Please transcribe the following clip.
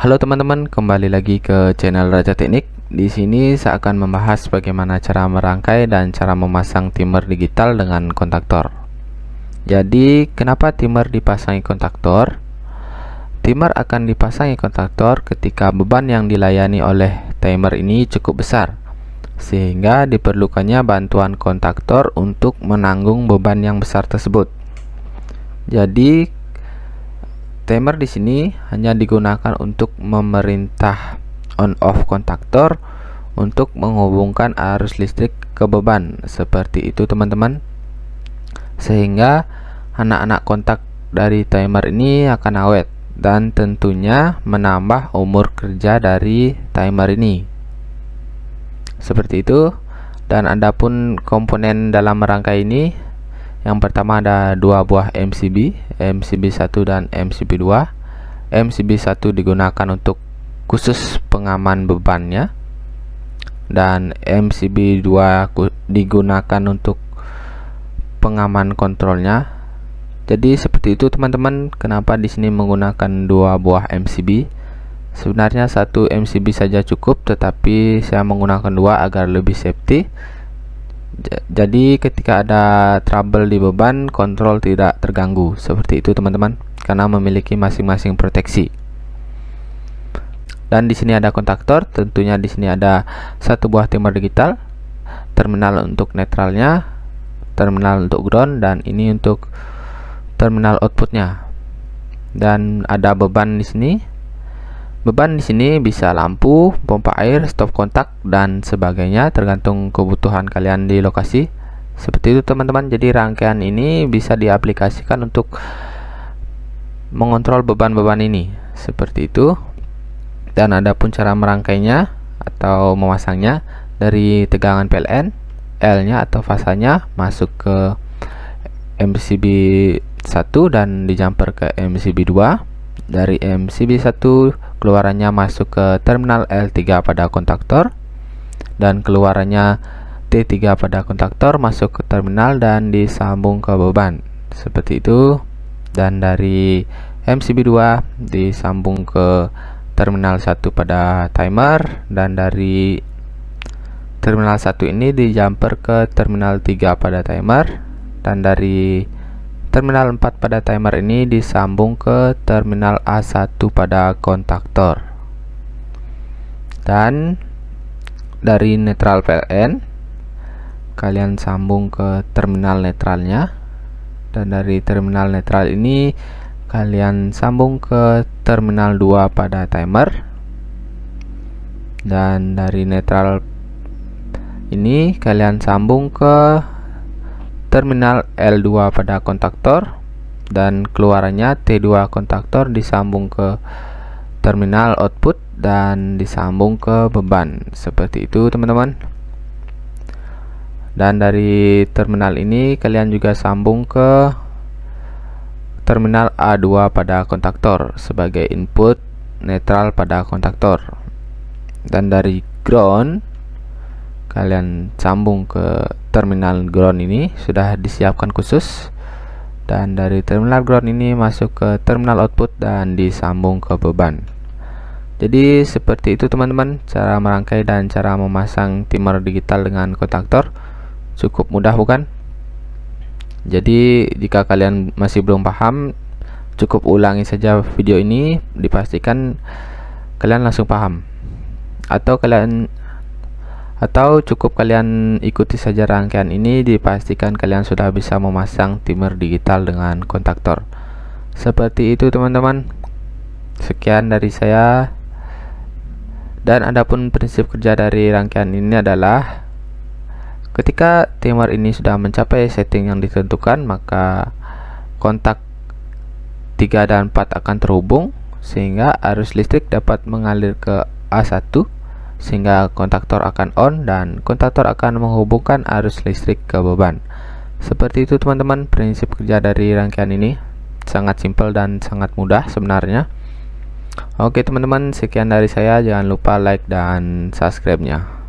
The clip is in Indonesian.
Halo teman-teman, kembali lagi ke channel Raja Teknik. Di sini saya akan membahas bagaimana cara merangkai dan cara memasang timer digital dengan kontaktor. Jadi, kenapa timer dipasangi kontaktor? Timer akan dipasangi kontaktor ketika beban yang dilayani oleh timer ini cukup besar, sehingga diperlukannya bantuan kontaktor untuk menanggung beban yang besar tersebut. Jadi, timer di sini hanya digunakan untuk memerintah on-off kontaktor untuk menghubungkan arus listrik ke beban, seperti itu teman-teman. Sehingga anak-anak kontak dari timer ini akan awet dan tentunya menambah umur kerja dari timer ini. Seperti itu. Dan adapun komponen dalam merangkai ini, yang pertama ada dua buah MCB, MCB1 dan MCB2. MCB1 digunakan untuk khusus pengaman bebannya, dan MCB2 digunakan untuk pengaman kontrolnya. Jadi seperti itu teman-teman. Kenapa di sini menggunakan dua buah MCB? Sebenarnya satu MCB saja cukup, tetapi saya menggunakan dua agar lebih safety. Jadi ketika ada trouble di beban, kontrol tidak terganggu. Seperti itu teman-teman, karena memiliki masing-masing proteksi. Dan di sini ada kontaktor. Tentunya di sini ada satu buah timer digital, terminal untuk netralnya, terminal untuk ground, dan ini untuk terminal outputnya. Dan ada beban di sini. Beban di sini bisa lampu, pompa air, stop kontak, dan sebagainya, tergantung kebutuhan kalian di lokasi. Seperti itu teman-teman. Jadi rangkaian ini bisa diaplikasikan untuk mengontrol beban-beban ini. Seperti itu. Dan adapun cara merangkainya atau memasangnya, dari tegangan PLN, L-nya atau fasanya masuk ke MCB 1 dan dijumper ke MCB 2. Dari MCB 1 keluarannya masuk ke terminal L3 pada kontaktor, dan keluarannya T3 pada kontaktor masuk ke terminal dan disambung ke beban. Seperti itu. Dan dari MCB 2 disambung ke terminal 1 pada timer, dan dari terminal 1 ini dijumper ke terminal 3 pada timer, dan dari terminal 4 pada timer ini disambung ke terminal A1 pada kontaktor. Dan dari netral PLN kalian sambung ke terminal netralnya, dan dari terminal netral ini kalian sambung ke terminal 2 pada timer, dan dari netral ini kalian sambung ke terminal L2 pada kontaktor, dan keluarannya T2 kontaktor disambung ke terminal output dan disambung ke beban. Seperti itu teman-teman. Dan dari terminal ini kalian juga sambung ke terminal A2 pada kontaktor sebagai input netral pada kontaktor. Dan dari ground kalian sambung ke terminal ground ini, sudah disiapkan khusus. Dan dari terminal ground ini masuk ke terminal output dan disambung ke beban. Jadi seperti itu teman-teman, cara merangkai dan cara memasang timer digital dengan kontaktor. Cukup mudah bukan? Jadi jika kalian masih belum paham, cukup ulangi saja video ini, dipastikan kalian langsung paham. Atau cukup kalian ikuti saja rangkaian ini, dipastikan kalian sudah bisa memasang timer digital dengan kontaktor. Seperti itu teman-teman. Sekian dari saya. Dan adapun prinsip kerja dari rangkaian ini adalah, ketika timer ini sudah mencapai setting yang ditentukan, maka kontak 3 dan 4 akan terhubung, sehingga arus listrik dapat mengalir ke A1, sehingga kontaktor akan on dan kontaktor akan menghubungkan arus listrik ke beban. Seperti itu teman-teman prinsip kerja dari rangkaian ini. Sangat simpel dan sangat mudah sebenarnya. Oke teman-teman, sekian dari saya. Jangan lupa like dan subscribe-nya.